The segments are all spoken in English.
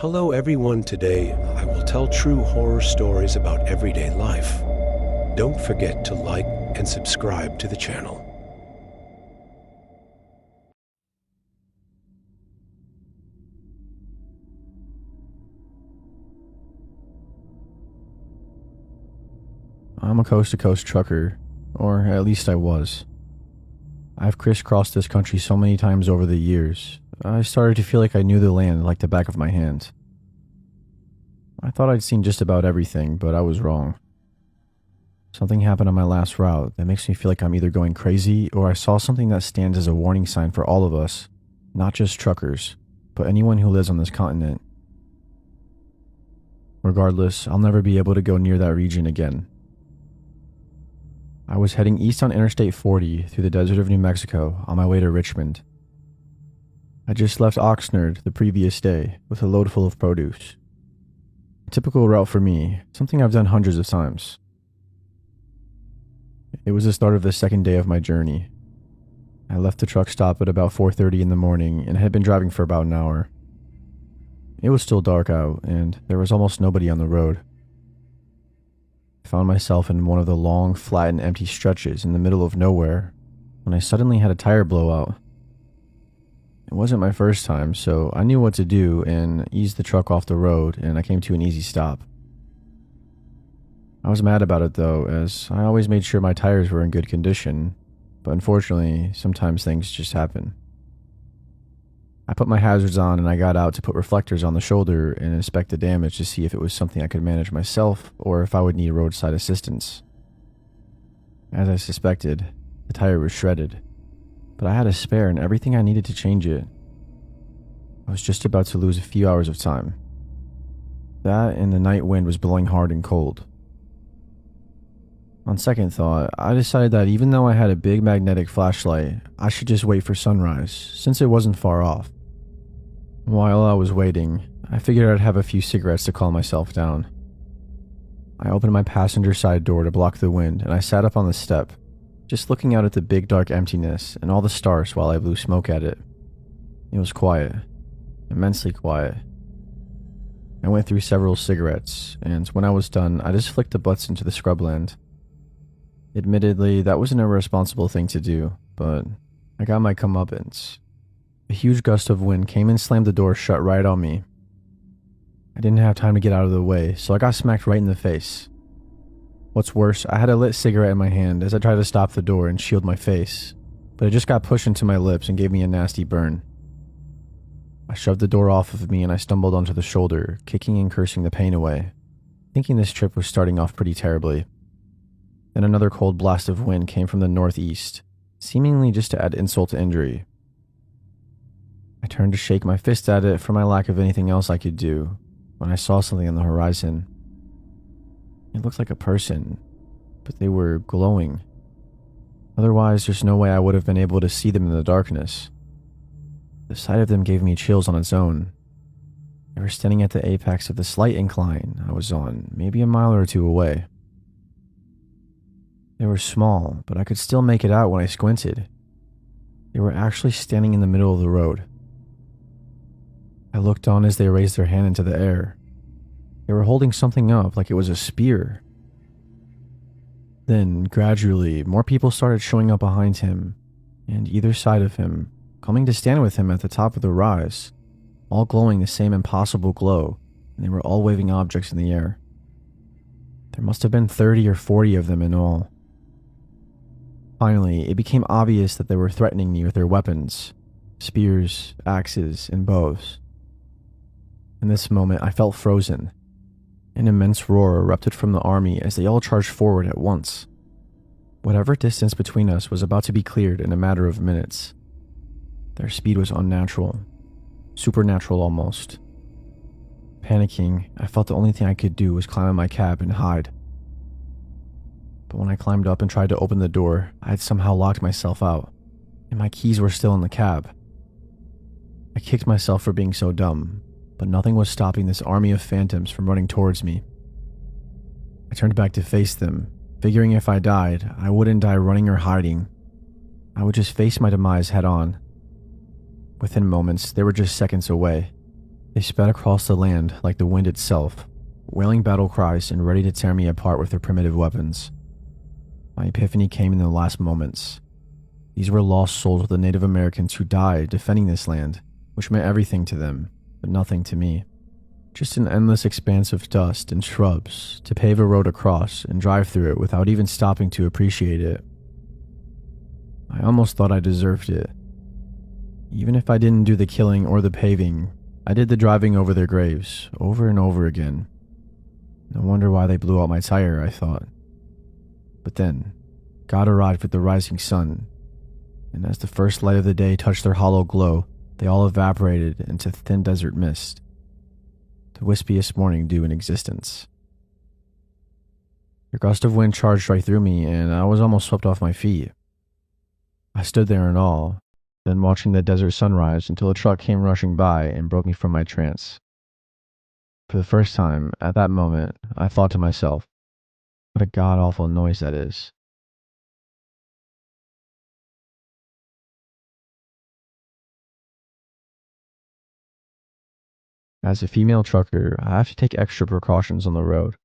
Hello everyone, today I will tell true horror stories about everyday life. Don't forget to like and subscribe to the channel. I'm a coast-to-coast trucker, or at least I was. I've crisscrossed this country so many times over the years, I started to feel like I knew the land like the back of my hand. I thought I'd seen just about everything, but I was wrong. Something happened on my last route that makes me feel like I'm either going crazy or I saw something that stands as a warning sign for all of us, not just truckers, but anyone who lives on this continent. Regardless, I'll never be able to go near that region again. I was heading east on Interstate 40 through the desert of New Mexico on my way to Richmond. I just left Oxnard the previous day with a load full of produce. A typical route for me, something I've done hundreds of times. It was the start of the second day of my journey. I left the truck stop at about 4:30 in the morning and had been driving for about an hour. It was still dark out and there was almost nobody on the road. I found myself in one of the long, flat and empty stretches in the middle of nowhere when I suddenly had a tire blow out. It wasn't my first time, so I knew what to do and eased the truck off the road, and I came to an easy stop. I was mad about it though, as I always made sure my tires were in good condition, but unfortunately, sometimes things just happen. I put my hazards on and I got out to put reflectors on the shoulder and inspect the damage to see if it was something I could manage myself or if I would need roadside assistance. As I suspected, the tire was shredded, but I had a spare and everything I needed to change it. I was just about to lose a few hours of time. That and the night wind was blowing hard and cold. On second thought, I decided that even though I had a big magnetic flashlight, I should just wait for sunrise, since it wasn't far off. While I was waiting, I figured I'd have a few cigarettes to calm myself down. I opened my passenger side door to block the wind and I sat up on the step, just looking out at the big dark emptiness and all the stars while I blew smoke at it. It was quiet, immensely quiet. I went through several cigarettes, and when I was done, I just flicked the butts into the scrubland. Admittedly, that was an irresponsible thing to do, but I got my comeuppance. A huge gust of wind came and slammed the door shut right on me. I didn't have time to get out of the way, so I got smacked right in the face. What's worse, I had a lit cigarette in my hand as I tried to stop the door and shield my face, but it just got pushed into my lips and gave me a nasty burn. I shoved the door off of me and I stumbled onto the shoulder, kicking and cursing the pain away, thinking this trip was starting off pretty terribly. Then another cold blast of wind came from the northeast, seemingly just to add insult to injury. I turned to shake my fist at it for my lack of anything else I could do, when I saw something on the horizon. It looked like a person, but they were glowing. Otherwise, there's no way I would have been able to see them in the darkness. The sight of them gave me chills on its own. They were standing at the apex of the slight incline I was on, maybe a mile or two away. They were small, but I could still make it out when I squinted. They were actually standing in the middle of the road. I looked on as they raised their hand into the air. They were holding something up like it was a spear. Then, gradually, more people started showing up behind him, and either side of him, coming to stand with him at the top of the rise, all glowing the same impossible glow, and they were all waving objects in the air. There must have been 30 or 40 of them in all. Finally, it became obvious that they were threatening me with their weapons, spears, axes, and bows. In this moment, I felt frozen. An immense roar erupted from the army as they all charged forward at once. Whatever distance between us was about to be cleared in a matter of minutes. Their speed was unnatural, supernatural almost. Panicking, I felt the only thing I could do was climb in my cab and hide. But when I climbed up and tried to open the door, I had somehow locked myself out, and my keys were still in the cab. I kicked myself for being so dumb, but nothing was stopping this army of phantoms from running towards me. I turned back to face them, figuring if I died, I wouldn't die running or hiding. I would just face my demise head on. Within moments, they were just seconds away. They sped across the land like the wind itself, wailing battle cries and ready to tear me apart with their primitive weapons. My epiphany came in the last moments. These were lost souls of the Native Americans who died defending this land, which meant everything to them, but nothing to me. Just an endless expanse of dust and shrubs to pave a road across and drive through it without even stopping to appreciate it. I almost thought I deserved it. Even if I didn't do the killing or the paving, I did the driving over their graves, over and over again. No wonder why they blew out my tire, I thought. But then, God arrived with the rising sun, and as the first light of the day touched their hollow glow, they all evaporated into thin desert mist, the wispiest morning dew in existence. A gust of wind charged right through me, and I was almost swept off my feet. I stood there in awe, then watching the desert sunrise until a truck came rushing by and broke me from my trance. For the first time, at that moment, I thought to myself, what a god-awful noise that is. As a female trucker, I have to take extra precautions on the road.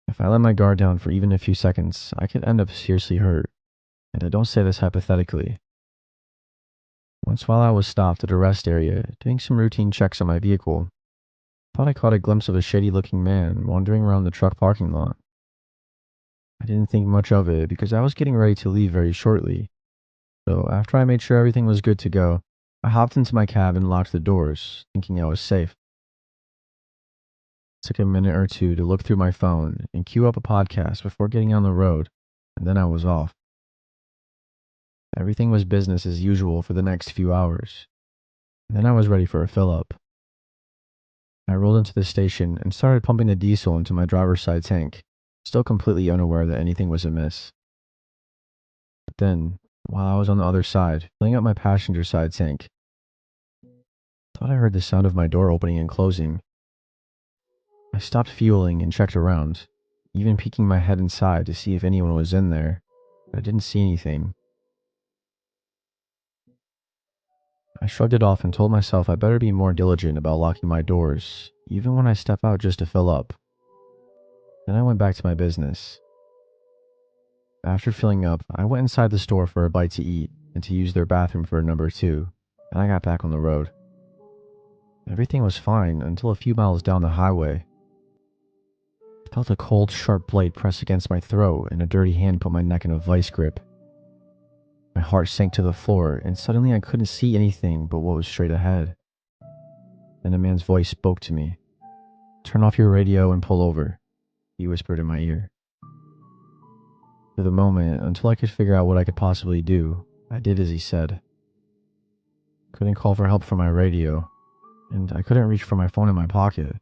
If I let my guard down for even a few seconds, I could end up seriously hurt, and I don't say this hypothetically. Once while I was stopped at a rest area, doing some routine checks on my vehicle, I thought I caught a glimpse of a shady-looking man wandering around the truck parking lot. I didn't think much of it because I was getting ready to leave very shortly, so after I made sure everything was good to go, I hopped into my cab and locked the doors, thinking I was safe. It took a minute or two to look through my phone and queue up a podcast before getting on the road, and then I was off. Everything was business as usual for the next few hours. Then I was ready for a fill-up. I rolled into the station and started pumping the diesel into my driver's side tank, still completely unaware that anything was amiss. But then, while I was on the other side, filling up my passenger side tank, I thought I heard the sound of my door opening and closing. I stopped fueling and checked around, even peeking my head inside to see if anyone was in there, but I didn't see anything. I shrugged it off and told myself I better be more diligent about locking my doors, even when I step out just to fill up. Then I went back to my business. After filling up, I went inside the store for a bite to eat and to use their bathroom for number 2, and I got back on the road. Everything was fine until a few miles down the highway. I felt a cold, sharp blade press against my throat and a dirty hand put my neck in a vice grip. My heart sank to the floor, and suddenly I couldn't see anything but what was straight ahead. Then a man's voice spoke to me. "Turn off your radio and pull over," he whispered in my ear. For the moment, until I could figure out what I could possibly do, I did as he said. Couldn't call for help from my radio, and I couldn't reach for my phone in my pocket,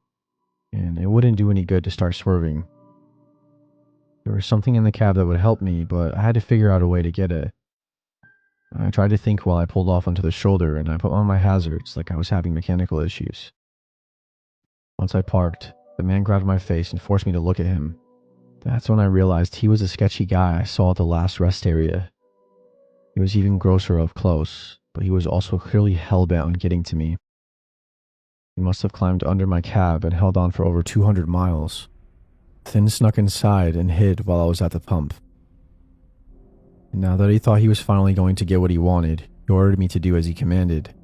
and it wouldn't do any good to start swerving. There was something in the cab that would help me, but I had to figure out a way to get it. I tried to think while I pulled off onto the shoulder, and I put on my hazards like I was having mechanical issues. Once I parked, the man grabbed my face and forced me to look at him. That's when I realized he was a sketchy guy I saw at the last rest area. He was even grosser up close, but he was also clearly hell-bent on getting to me. He must have climbed under my cab and held on for over 200 miles, then snuck inside and hid while I was at the pump. And now that he thought he was finally going to get what he wanted, he ordered me to do as he commanded.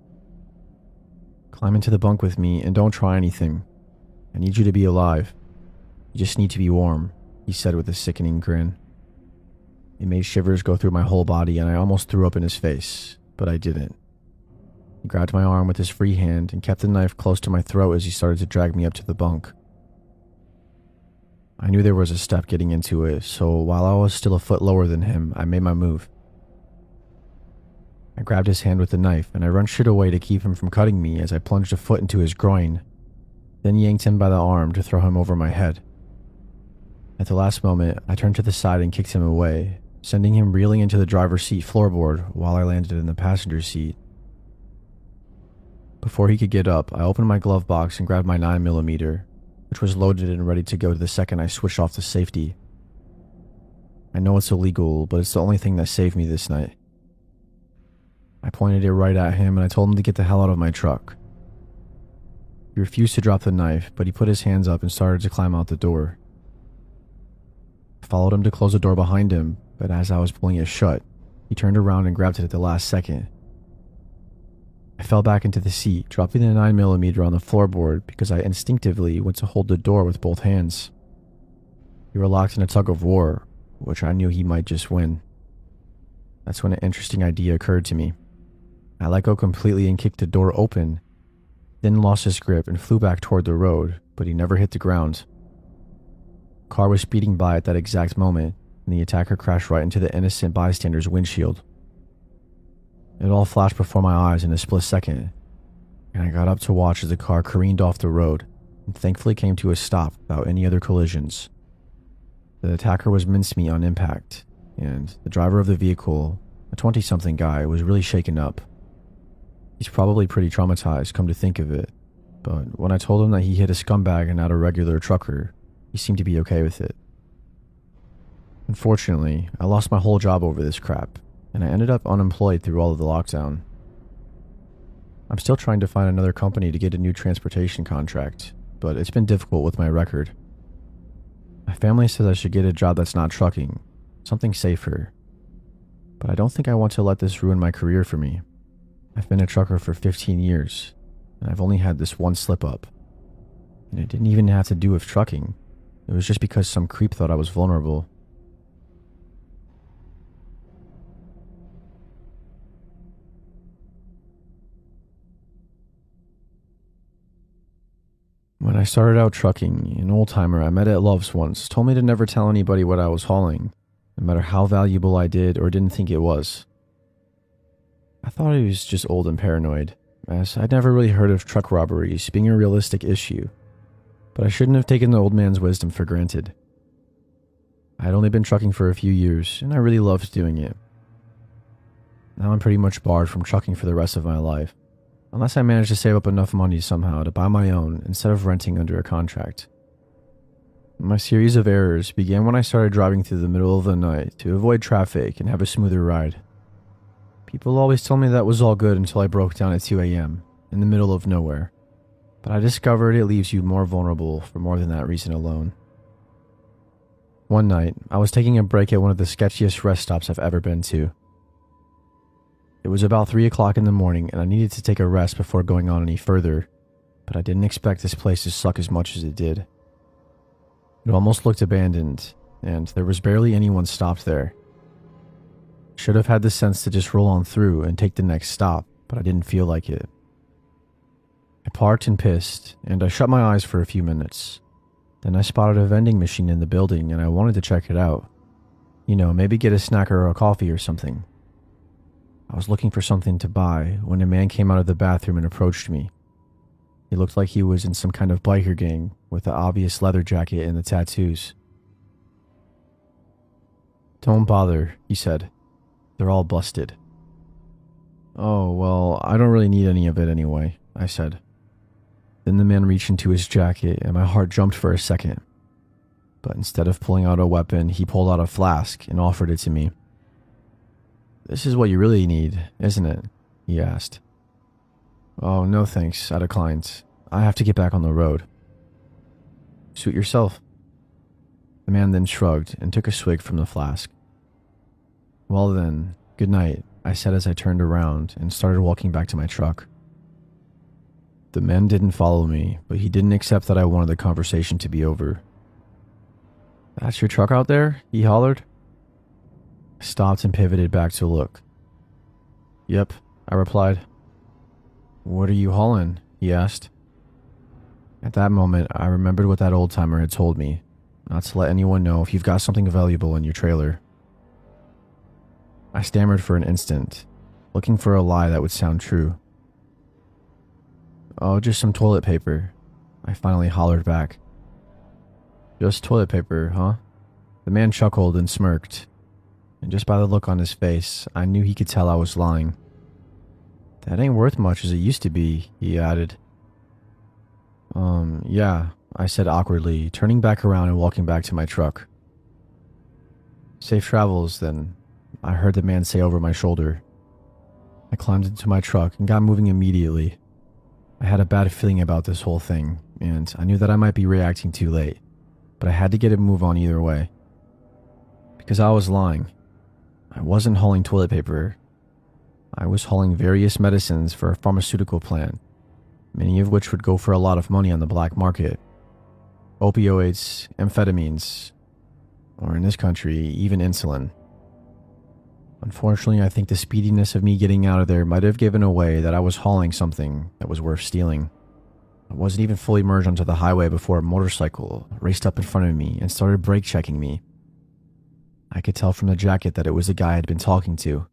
"Climb into the bunk with me and don't try anything. I need you to be alive. You just need to be warm," he said with a sickening grin. It made shivers go through my whole body and I almost threw up in his face, but I didn't. He grabbed my arm with his free hand and kept the knife close to my throat as he started to drag me up to the bunk. I knew there was a step getting into it, so while I was still a foot lower than him, I made my move. I grabbed his hand with the knife and I wrenched it away to keep him from cutting me as I plunged a foot into his groin, then yanked him by the arm to throw him over my head. At the last moment, I turned to the side and kicked him away, sending him reeling into the driver's seat floorboard while I landed in the passenger seat. Before he could get up, I opened my glove box and grabbed my 9mm, which was loaded and ready to go the second I switched off the safety. I know it's illegal, but it's the only thing that saved me this night. I pointed it right at him and I told him to get the hell out of my truck. He refused to drop the knife, but he put his hands up and started to climb out the door. I followed him to close the door behind him, but as I was pulling it shut, he turned around and grabbed it at the last second. I fell back into the seat, dropping the 9mm on the floorboard because I instinctively went to hold the door with both hands. We were locked in a tug of war, which I knew he might just win. That's when an interesting idea occurred to me. I let go completely and kicked the door open, then lost his grip and flew back toward the road, but he never hit the ground. A car was speeding by at that exact moment, and the attacker crashed right into the innocent bystander's windshield. It all flashed before my eyes in a split second, and I got up to watch as the car careened off the road and thankfully came to a stop without any other collisions. The attacker was mincemeat on impact, and the driver of the vehicle, a 20-something guy, was really shaken up. He's probably pretty traumatized, come to think of it, but when I told him that he hit a scumbag and not a regular trucker, he seemed to be okay with it. Unfortunately, I lost my whole job over this crap, and I ended up unemployed through all of the lockdown. I'm still trying to find another company to get a new transportation contract, but it's been difficult with my record. My family says I should get a job that's not trucking, something safer, but I don't think I want to let this ruin my career for me. I've been a trucker for 15 years, and I've only had this one slip-up, and it didn't even have to do with trucking. It was just because some creep thought I was vulnerable. When I started out trucking, an old-timer I met at Love's once told me to never tell anybody what I was hauling, no matter how valuable I did or didn't think it was. I thought he was just old and paranoid, as I'd never really heard of truck robberies being a realistic issue, but I shouldn't have taken the old man's wisdom for granted. I had only been trucking for a few years, and I really loved doing it. Now I'm pretty much barred from trucking for the rest of my life, unless I manage to save up enough money somehow to buy my own instead of renting under a contract. My series of errors began when I started driving through the middle of the night to avoid traffic and have a smoother ride. People always told me that was all good until I broke down at 2 a.m. in the middle of nowhere, but I discovered it leaves you more vulnerable for more than that reason alone. One night, I was taking a break at one of the sketchiest rest stops I've ever been to. It was about 3 o'clock in the morning and I needed to take a rest before going on any further, but I didn't expect this place to suck as much as it did. It almost looked abandoned, and there was barely anyone stopped there. Should have had the sense to just roll on through and take the next stop, but I didn't feel like it. I parked and pissed, and I shut my eyes for a few minutes. Then I spotted a vending machine in the building and I wanted to check it out. You know, maybe get a snack or a coffee or something. I was looking for something to buy when a man came out of the bathroom and approached me. He looked like he was in some kind of biker gang with the obvious leather jacket and the tattoos. "Don't bother," he said. "They're all busted." "Oh, well, I don't really need any of it anyway," I said. Then the man reached into his jacket and my heart jumped for a second. But instead of pulling out a weapon, he pulled out a flask and offered it to me. "This is what you really need, isn't it?" he asked. "Oh, no thanks," I declined. "I have to get back on the road." "Suit yourself." The man then shrugged and took a swig from the flask. "Well then, good night," I said as I turned around and started walking back to my truck. The man didn't follow me, but he didn't accept that I wanted the conversation to be over. "That's your truck out there?" he hollered. I stopped and pivoted back to look. "Yep," I replied. "What are you hauling?" he asked. At that moment, I remembered what that old-timer had told me, not to let anyone know if you've got something valuable in your trailer. I stammered for an instant, looking for a lie that would sound true. "Oh, just some toilet paper," I finally hollered back. "Just toilet paper, huh?" The man chuckled and smirked, and just by the look on his face, I knew he could tell I was lying. "That ain't worth much as it used to be," he added. Yeah," I said awkwardly, turning back around and walking back to my truck. "Safe travels, then," I heard the man say over my shoulder. I climbed into my truck and got moving immediately. I had a bad feeling about this whole thing, and I knew that I might be reacting too late, but I had to get a move on either way. Because I was lying. I wasn't hauling toilet paper. I was hauling various medicines for a pharmaceutical plant, many of which would go for a lot of money on the black market. Opioids, amphetamines, or in this country, even insulin. Unfortunately, I think the speediness of me getting out of there might have given away that I was hauling something that was worth stealing. I wasn't even fully merged onto the highway before a motorcycle raced up in front of me and started brake checking me. I could tell from the jacket that it was the guy I'd been talking to,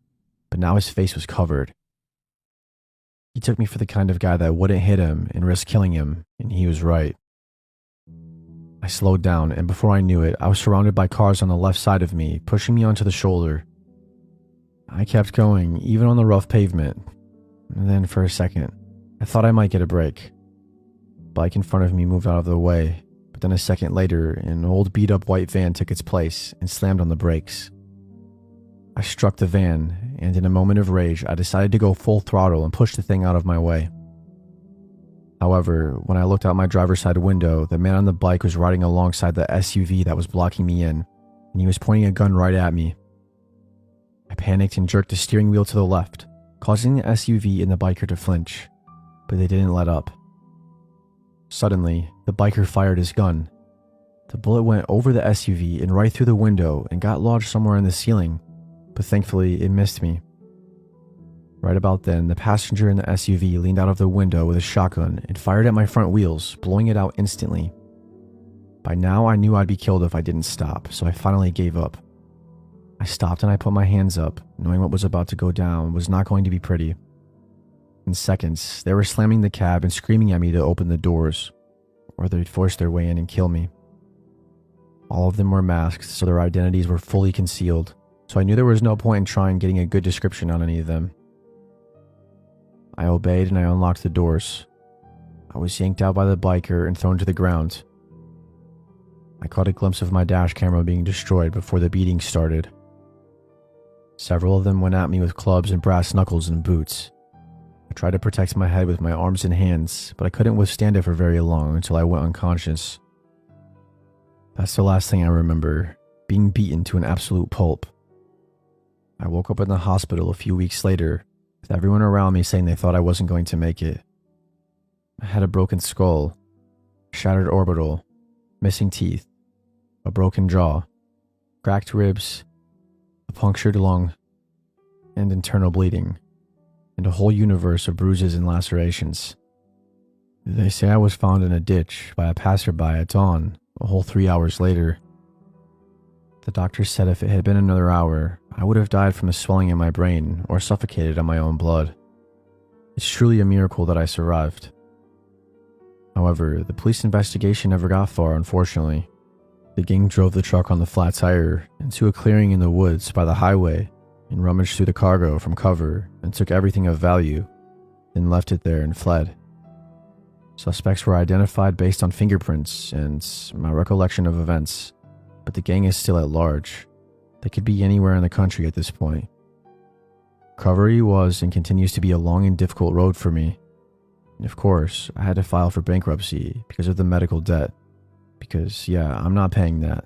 but now his face was covered. He took me for the kind of guy that wouldn't hit him and risk killing him, and he was right. I slowed down, and before I knew it, I was surrounded by cars on the left side of me, pushing me onto the shoulder. I kept going, even on the rough pavement. And then for a second, I thought I might get a break. The bike in front of me moved out of the way, but then a second later, an old beat-up white van took its place and slammed on the brakes. I struck the van, and in a moment of rage, I decided to go full throttle and push the thing out of my way. However, when I looked out my driver's side window, the man on the bike was riding alongside the SUV that was blocking me in, and he was pointing a gun right at me. I panicked and jerked the steering wheel to the left, causing the SUV and the biker to flinch, but they didn't let up. Suddenly, the biker fired his gun. The bullet went over the SUV and right through the window and got lodged somewhere in the ceiling, but thankfully it missed me. Right about then, the passenger in the SUV leaned out of the window with a shotgun and fired at my front wheels, blowing it out instantly. By now, I knew I'd be killed if I didn't stop, so I finally gave up. I stopped and I put my hands up, knowing what was about to go down was not going to be pretty. In seconds, they were slamming the cab and screaming at me to open the doors, or they'd force their way in and kill me. All of them were masked, so their identities were fully concealed, so I knew there was no point in trying getting a good description on any of them. I obeyed and I unlocked the doors. I was yanked out by the biker and thrown to the ground. I caught a glimpse of my dash camera being destroyed before the beating started. Several of them went at me with clubs and brass knuckles and boots. I tried to protect my head with my arms and hands, but I couldn't withstand it for very long until I went unconscious. That's the last thing I remember, being beaten to an absolute pulp. I woke up in the hospital a few weeks later, with everyone around me saying they thought I wasn't going to make it. I had a broken skull, shattered orbital, missing teeth, a broken jaw, cracked ribs, a punctured lung, and internal bleeding, and a whole universe of bruises and lacerations. They say I was found in a ditch by a passerby at dawn, a whole 3 hours later. The doctor said if it had been another hour, I would have died from the swelling in my brain or suffocated on my own blood. It's truly a miracle that I survived. However, the police investigation never got far, unfortunately. The gang drove the truck on the flat tire into a clearing in the woods by the highway and rummaged through the cargo from cover and took everything of value, then left it there and fled. Suspects were identified based on fingerprints and my recollection of events, but the gang is still at large. They could be anywhere in the country at this point. Recovery was and continues to be a long and difficult road for me. And of course, I had to file for bankruptcy because of the medical debt. Because, yeah, I'm not paying that.